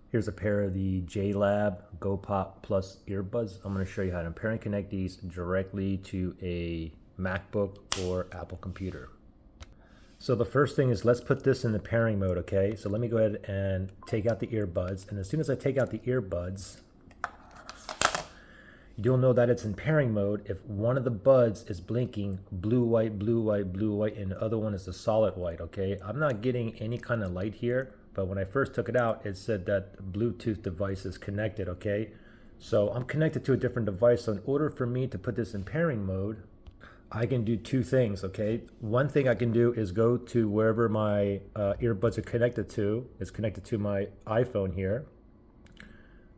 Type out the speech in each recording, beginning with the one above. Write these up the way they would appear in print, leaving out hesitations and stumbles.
Here's a pair of the JLab Go Pop Plus earbuds. I'm going to show you how to pair and connect these directly to a MacBook or Apple computer. So the first thing is, let's put this in the pairing mode, okay? So let me go ahead and take out the earbuds. And as soon as I take out the earbuds, you'll know that it's in pairing mode if one of the buds is blinking blue, white, blue, white, blue, white, and the other one is a solid white, okay? I'm not getting any kind of light here, but when I first took it out, it said that the Bluetooth device is connected, okay? So I'm connected to a different device. So in order for me to put this in pairing mode, I can do two things, okay? One thing I can do is go to wherever my earbuds are connected to. It's connected to my iPhone here.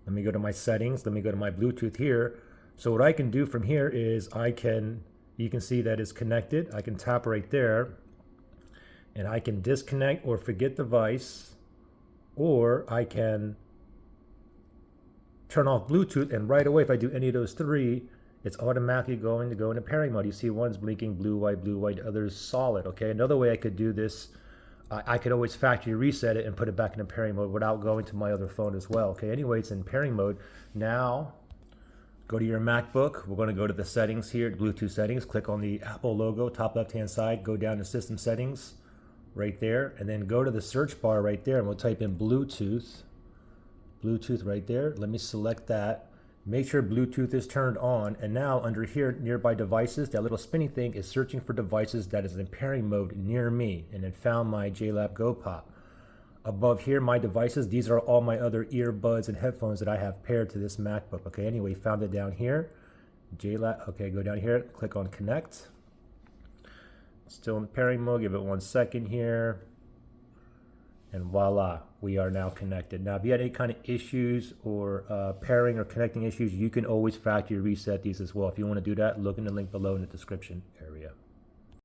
Let me go to my settings. Let me go to my Bluetooth here. So what I can do from here is you can see that it's connected. I can tap right there and I can disconnect or forget device, or I can turn off Bluetooth, and right away if I do any of those three, it's automatically going to go into pairing mode. You see one's blinking blue, white, the other's solid, okay? Another way I could do this, I could always factory reset it and put it back into pairing mode without going to my other phone as well, okay? Anyway, it's in pairing mode. Now, go to your MacBook. We're going to go to the settings here, Bluetooth settings. Click on the Apple logo, top left-hand side. Go down to system settings right there, and then go to the search bar right there, and we'll type in Bluetooth. Bluetooth right there. Let me select that. Make sure Bluetooth is turned on, and now under here, nearby devices, that little spinning thing is searching for devices that is in pairing mode near me, and it found my JLab Go Pop. Above here, my devices, these are all my other earbuds and headphones that I have paired to this MacBook. Okay, anyway, found it down here. JLab, okay, go down here, click on connect. Still in pairing mode, give it 1 second here. And voila, we are now connected. Now, if you had any kind of issues or pairing or connecting issues, you can always factory reset these as well. If you want to do that, look in the link below in the description area.